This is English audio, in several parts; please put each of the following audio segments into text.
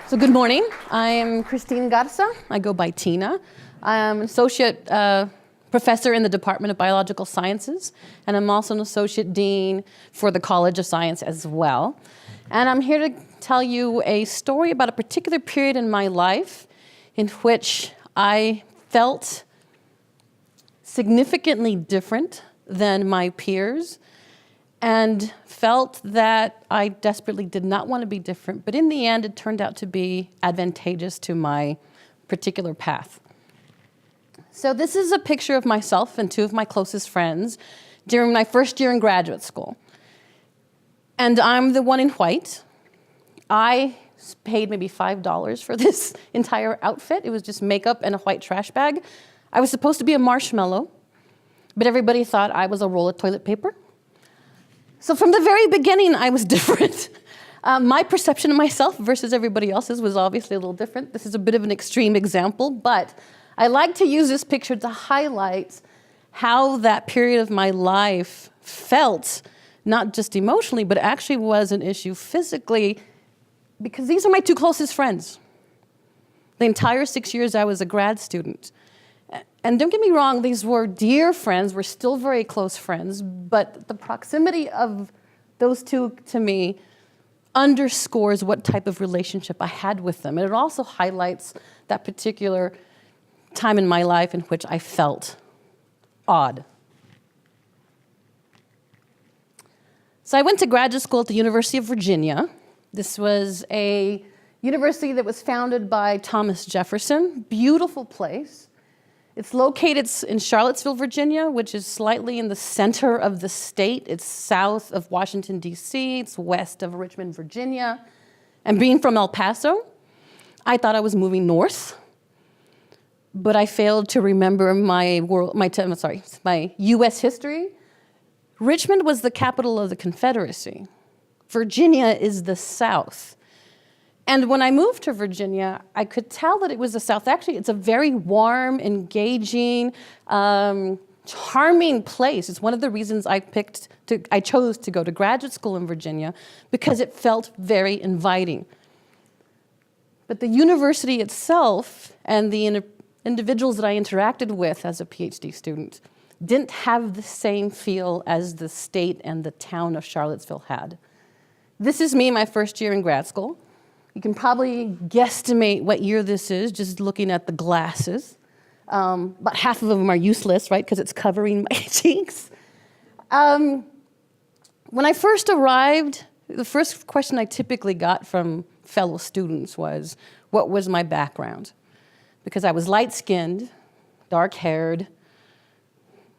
So good morning. I am Kristine Garza. I go by Tina. I'm an associate professor in the Department of Biological Sciences, and I'm also an associate dean for the College of Science as well. And I'm here to tell you a story about a particular period in my life in which I felt significantly different than my peers and felt that I desperately did not want to be different, but in the end it turned out to be advantageous to my particular path. So this is a picture of myself and two of my closest friends during my first year in graduate school. And I'm the one in white. I paid maybe $5 for this entire outfit. It was just makeup and a white trash bag. I was supposed to be a marshmallow, but everybody thought I was a roll of toilet paper. So from the very beginning, I was different. My perception of myself versus everybody else's was obviously a little different. This is a bit of an extreme example, but I like to use this picture to highlight how that period of my life felt, not just emotionally, but actually was an issue physically, because these are my two closest friends. The entire 6 years I was a grad student. And don't get me wrong, these were dear friends, we're still very close friends, but the proximity of those two to me underscores what type of relationship I had with them. And it also highlights that particular time in my life in which I felt odd. So I went to graduate school at the University of Virginia. This was a university that was founded by Thomas Jefferson, beautiful place. It's located in Charlottesville, Virginia, which is slightly in the center of the state. It's south of Washington, D.C. It's west of Richmond, Virginia. And being from El Paso, I thought I was moving north, but I failed to remember my U.S. history. Richmond was the capital of the Confederacy. Virginia is the South. And when I moved to Virginia, I could tell that it was the South. Actually, it's a very warm, engaging, charming place. It's one of the reasons I chose to go to graduate school in Virginia, because it felt very inviting. But the university itself and the individuals that I interacted with as a PhD student didn't have the same feel as the state and the town of Charlottesville had. This is me my first year in grad school. You can probably guesstimate what year this is just looking at the glasses. About half of them are useless, right, because it's covering my cheeks. When I first arrived, the first question I typically got from fellow students was, what was my background? Because I was light-skinned, dark-haired,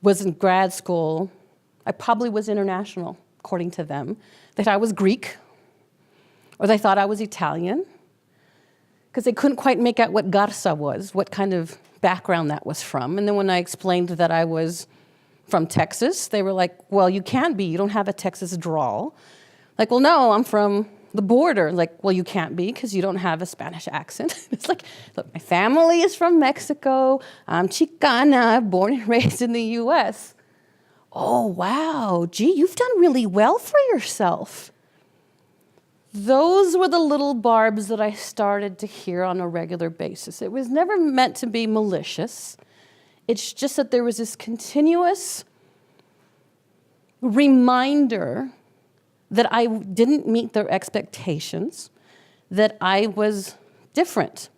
was in grad school. I probably was international, according to them, that I was Greek, or they thought I was Italian, because they couldn't quite make out what Garza was, what kind of background that was from. And then when I explained that I was from Texas, they were like, well, you can't be, you don't have a Texas drawl. Like, well, no, I'm from the border. Like, well, you can't be, because you don't have a Spanish accent. It's like, look, my family is from Mexico, I'm Chicana, born and raised in the US. Oh, wow, gee, you've done really well for yourself. Those were the little barbs that I started to hear on a regular basis. It was never meant to be malicious. It's just that there was this continuous reminder that I didn't meet their expectations, that I was different.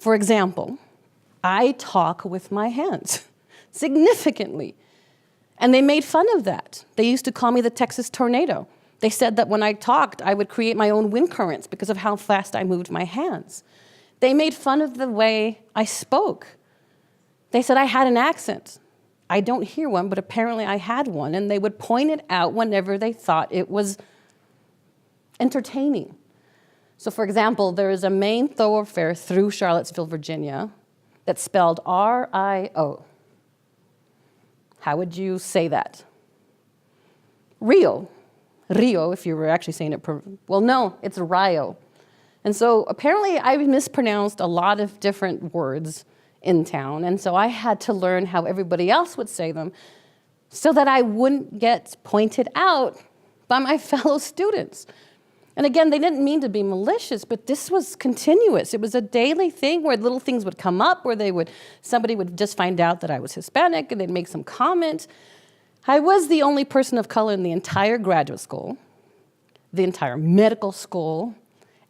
For example, I talk with my hands significantly, and they made fun of that. They used to call me the Texas tornado. They said that when I talked, I would create my own wind currents because of how fast I moved my hands. They made fun of the way I spoke. They said I had an accent. I don't hear one, but apparently I had one, and they would point it out whenever they thought it was entertaining. So for example, there is a main thoroughfare through Charlottesville, Virginia, that's spelled R-I-O. How would you say that? Rio. Rio, if you were actually saying it, well, no, it's Rio. And so apparently I mispronounced a lot of different words in town, and so I had to learn how everybody else would say them so that I wouldn't get pointed out by my fellow students. And again, they didn't mean to be malicious, but this was continuous. It was a daily thing where little things would come up, where somebody would just find out that I was Hispanic, and they'd make some comment. I was the only person of color in the entire graduate school, the entire medical school,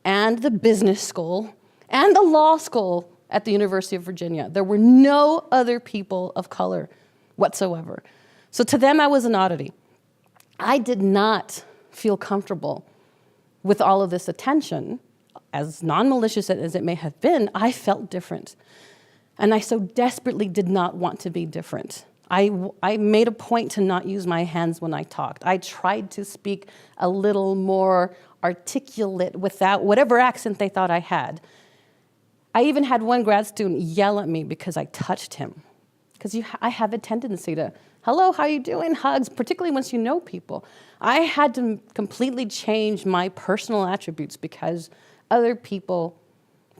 and the business school, and the law school at the University of Virginia. There were no other people of color whatsoever. So to them, I was an oddity. I did not feel comfortable with all of this attention. As non-malicious as it may have been, I felt different. And I so desperately did not want to be different. I made a point to not use my hands when I talked. I tried to speak a little more articulate without whatever accent they thought I had. I even had one grad student yell at me because I touched him. Because I have a tendency to, hello, how you doing, hugs, particularly once you know people. I had to completely change my personal attributes because other people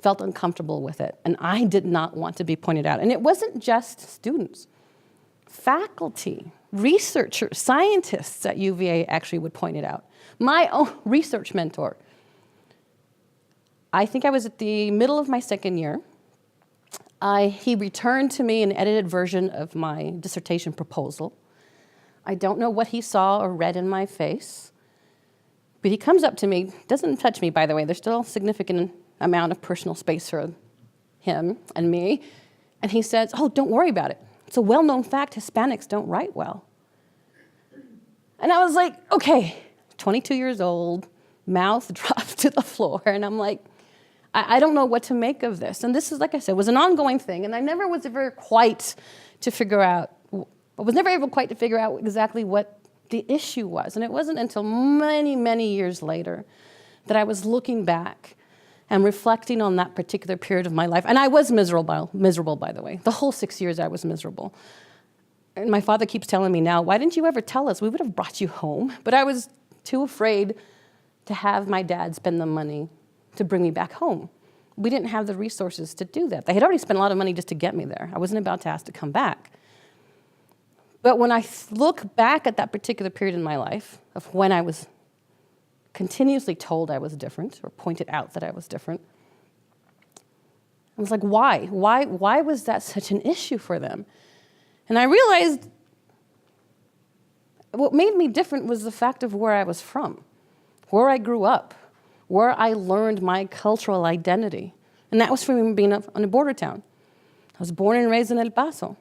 felt uncomfortable with it, and I did not want to be pointed out. And it wasn't just students. Faculty, researchers, scientists at UVA actually would point it out. My own research mentor. I think I was at the middle of my second year. He returned to me an edited version of my dissertation proposal. I don't know what he saw or read in my face, but he comes up to me, doesn't touch me, by the way. There's still a significant amount of personal space for him and me. And he says, oh, don't worry about it. It's a well-known fact, Hispanics don't write well. And I was like, okay, 22 years old, mouth drops to the floor, and I'm like, I don't know what to make of this. And this is, like I said, was an ongoing thing, and I never was ever quite to figure out, I was never able quite to figure out exactly what the issue was. And it wasn't until many, many years later that I was looking back and reflecting on that particular period of my life. And I was miserable, by the way. The whole 6 years I was miserable. And my father keeps telling me now, why didn't you ever tell us? We would have brought you home. But I was too afraid to have my dad spend the money to bring me back home. We didn't have the resources to do that. They had already spent a lot of money just to get me there. I wasn't about to ask to come back. But when I look back at that particular period in my life of when I was continuously told I was different or pointed out that I was different, I was like, why? Why was that such an issue for them? And I realized what made me different was the fact of where I was from, where I grew up, where I learned my cultural identity. And that was from being in a border town. I was born and raised in El Paso.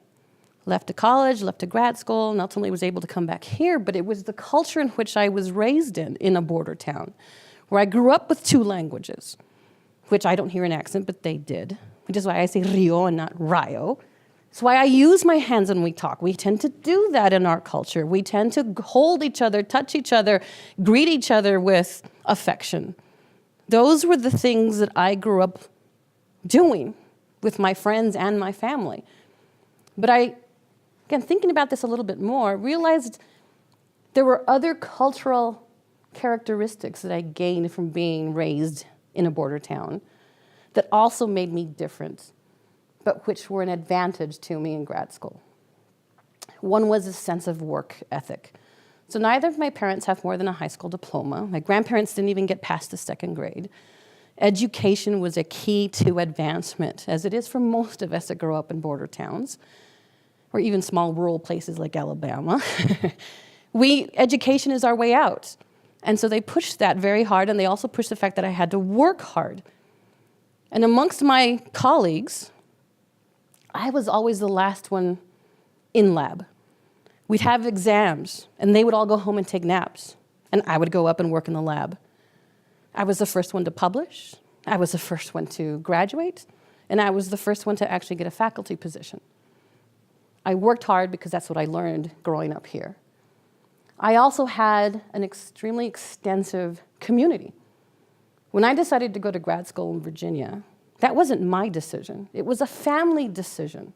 Left to college, left to grad school, and ultimately was able to come back here, but it was the culture in which I was raised in a border town, where I grew up with two languages, which I don't hear an accent, but they did, which is why I say Rio and not Rayo. It's why I use my hands when we talk. We tend to do that in our culture. We tend to hold each other, touch each other, greet each other with affection. Those were the things that I grew up doing with my friends and my family. But again, thinking about this a little bit more, realized there were other cultural characteristics that I gained from being raised in a border town that also made me different, but which were an advantage to me in grad school. One was a sense of work ethic. So neither of my parents have more than a high school diploma. My grandparents didn't even get past the second grade. Education was a key to advancement, as it is for most of us that grow up in border towns, or even small rural places like Alabama. Education is our way out. And so they pushed that very hard, and they also pushed the fact that I had to work hard. And amongst my colleagues, I was always the last one in lab. We'd have exams, and they would all go home and take naps, and I would go up and work in the lab. I was the first one to publish, I was the first one to graduate, and I was the first one to actually get a faculty position. I worked hard because that's what I learned growing up here. I also had an extremely extensive community. When I decided to go to grad school in Virginia, that wasn't my decision. It was a family decision.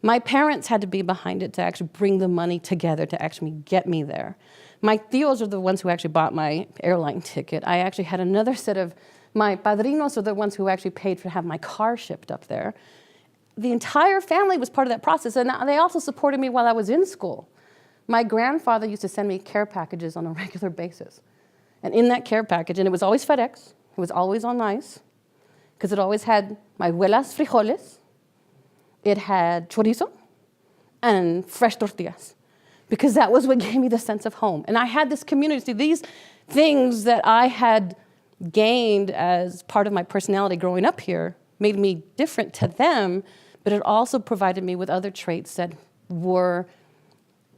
My parents had to be behind it to actually bring the money together to actually get me there. My tios are the ones who actually bought my airline ticket. I actually had another set of, my padrinos are the ones who actually paid to have my car shipped up there. The entire family was part of that process, and they also supported me while I was in school. My grandfather used to send me care packages on a regular basis. And in that care package, and it was always FedEx, it was always on ice, because it always had my abuela's frijoles, it had chorizo, and fresh tortillas, because that was what gave me the sense of home. And I had this community. See, these things that I had gained as part of my personality growing up here made me different to them, but it also provided me with other traits that were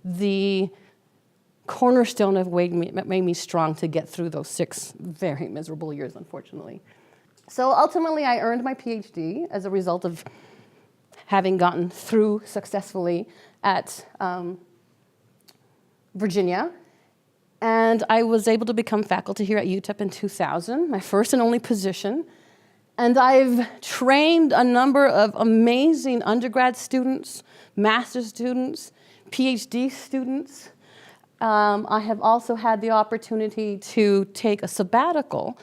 the cornerstone of what made me strong to get through those 6 very miserable years, unfortunately. So ultimately, I earned my PhD as a result of having gotten through successfully at Virginia. And I was able to become faculty here at UTEP in 2000, my first and only position. And I've trained a number of amazing undergrad students, master's students, PhD students. I have also had the opportunity to take a sabbatical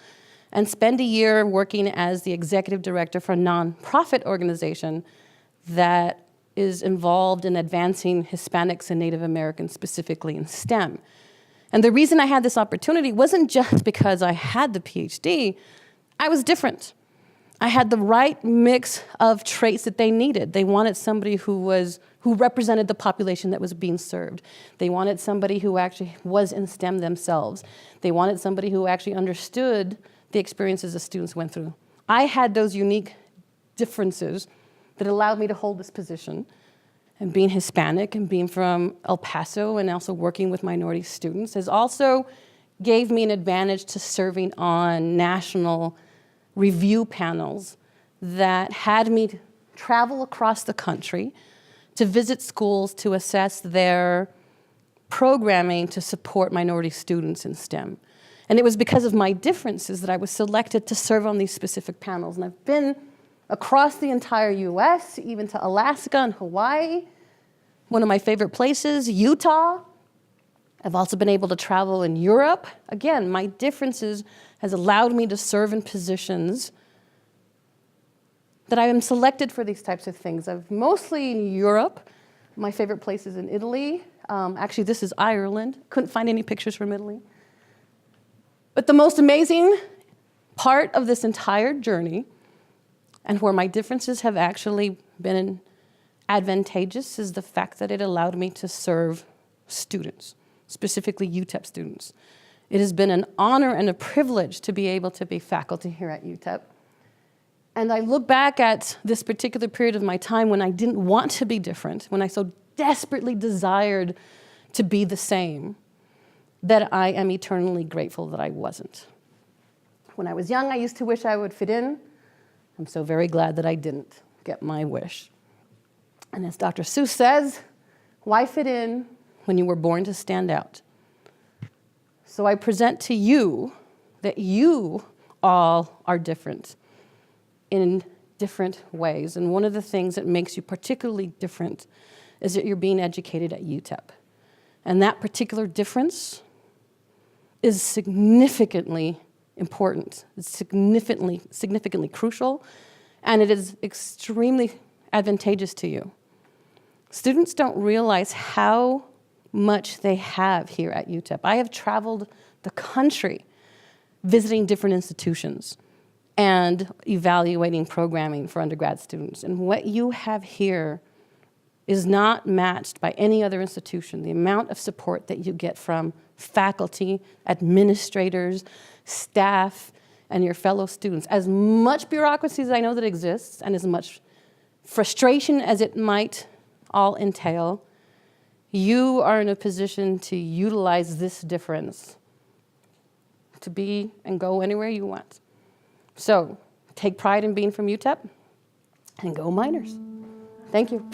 and spend a year working as the executive director for a nonprofit organization that is involved in advancing Hispanics and Native Americans, specifically in STEM. And the reason I had this opportunity wasn't just because I had the PhD. I was different. I had the right mix of traits that they needed. They wanted somebody who represented the population that was being served. They wanted somebody who actually was in STEM themselves. They wanted somebody who actually understood the experiences the students went through. I had those unique differences that allowed me to hold this position. And being Hispanic and being from El Paso and also working with minority students has also gave me an advantage to serving on national review panels that had me travel across the country to visit schools to assess their programming to support minority students in STEM. And it was because of my differences that I was selected to serve on these specific panels. And I've been across the entire US, even to Alaska and Hawaii. One of my favorite places, Utah. I've also been able to travel in Europe. Again, my differences has allowed me to serve in positions that I am selected for these types of things. I've mostly in Europe. My favorite place is in Italy. Actually, this is Ireland. Couldn't find any pictures from Italy. But the most amazing part of this entire journey, and where my differences have actually been advantageous, is the fact that it allowed me to serve students, specifically UTEP students. It has been an honor and a privilege to be able to be faculty here at UTEP. And I look back at this particular period of my time when I didn't want to be different, when I so desperately desired to be the same, that I am eternally grateful that I wasn't. When I was young, I used to wish I would fit in. I'm so very glad that I didn't get my wish. And as Dr. Seuss says, why fit in when you were born to stand out? So I present to you that you all are different in different ways. And one of the things that makes you particularly different is that you're being educated at UTEP. And that particular difference is significantly important. It's significantly crucial, and it is extremely advantageous to you. Students don't realize how much they have here at UTEP. I have traveled the country visiting different institutions and evaluating programming for undergrad students. And what you have here is not matched by any other institution. The amount of support that you get from faculty, administrators, staff, and your fellow students. As much bureaucracy as I know that exists, and as much frustration as it might all entail, you are in a position to utilize this difference to be and go anywhere you want. So take pride in being from UTEP and go Miners. Thank you.